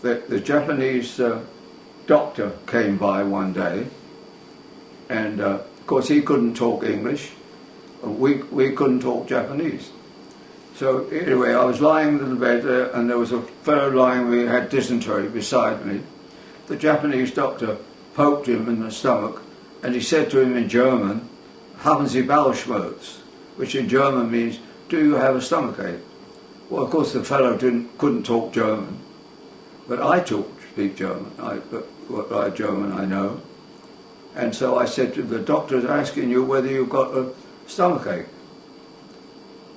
the Japanese doctor came by one day, and of course he couldn't talk English. We couldn't talk Japanese. So anyway, I was lying in the bed and there was a fellow lying, we had dysentery beside me. The Japanese doctor poked him in the stomach and he said to him in German, "Haben Sie Bauchschmerz?" which in German means, "Do you have a stomachache?" Well, of course the fellow couldn't talk German, but I speak German. German I know. And so I said to the doctor's asking you whether you've got a stomachache.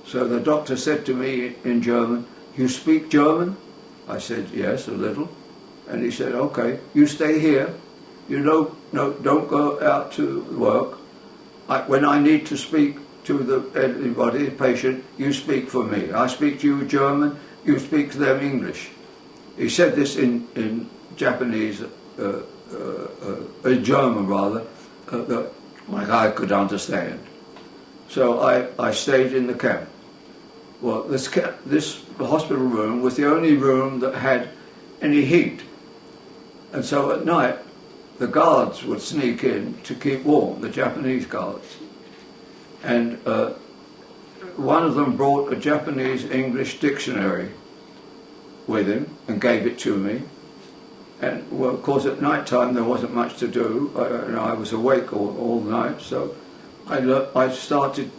So the doctor said to me in German, "You speak German?" I said, "Yes, a little." And he said, "Okay, you stay here. You don't go out to work. When I need to speak to anybody, the patient, you speak for me. I speak to you German, you speak to them English." He said this in Japanese, German rather, like I could understand. So I stayed in the camp. Well, this hospital room was the only room that had any heat. And so at night, the guards would sneak in to keep warm, the Japanese guards. And one of them brought a Japanese-English dictionary with him and gave it to me. And well, of course, at night time there wasn't much to do. I was awake all night, so I started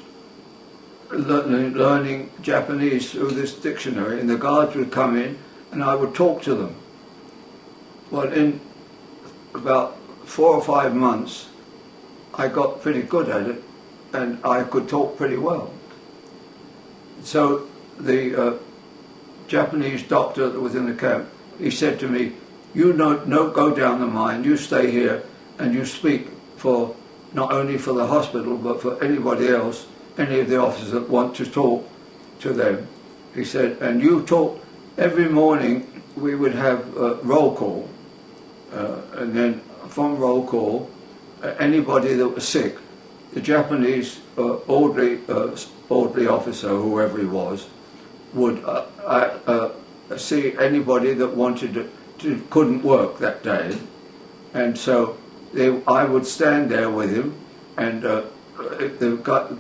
learning Japanese through this dictionary, and the guards would come in and I would talk to them. Well, in about 4 or 5 months I got pretty good at it and I could talk pretty well. So the Japanese doctor that was in the camp, he said to me, "You don't go down the mine, you stay here and you speak for not only for the hospital but for anybody else, any of the officers that want to talk to them." He said, "And you talk every morning." We would have roll call, and then from roll call, anybody that was sick, the Japanese orderly officer, whoever he was, would see anybody that couldn't work that day, and so I would stand there with him, and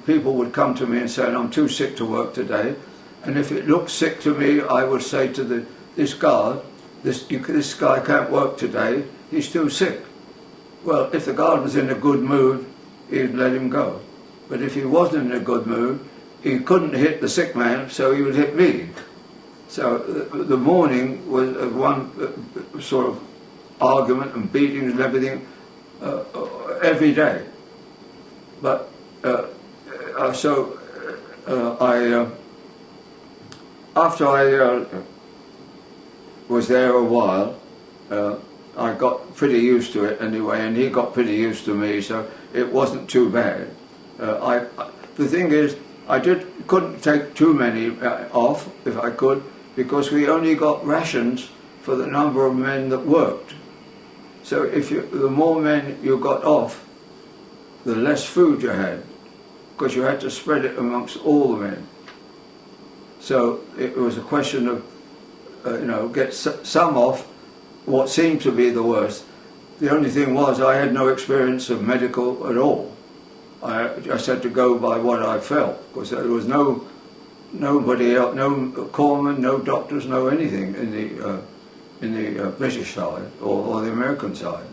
people would come to me and say, "I'm too sick to work today," and if it looked sick to me, I would say to this guard, this guy can't work today, he's too sick. Well, if the guard was in a good mood, he'd let him go. But if he wasn't in a good mood, he couldn't hit the sick man, so he would hit me. So the morning was one sort of argument and beatings and everything every day. But after I was there a while, I got pretty used to it anyway, and he got pretty used to me, so it wasn't too bad. The thing is, I couldn't take too many off if I could, because we only got rations for the number of men that worked. So the more men you got off, the less food you had, because you had to spread it amongst all the men. So it was a question of, get some off, what seemed to be the worst. The only thing was I had no experience of medical at all. I just had to go by what I felt, because there was nobody else, no corpsmen, no doctors, no anything in the British side or the American side.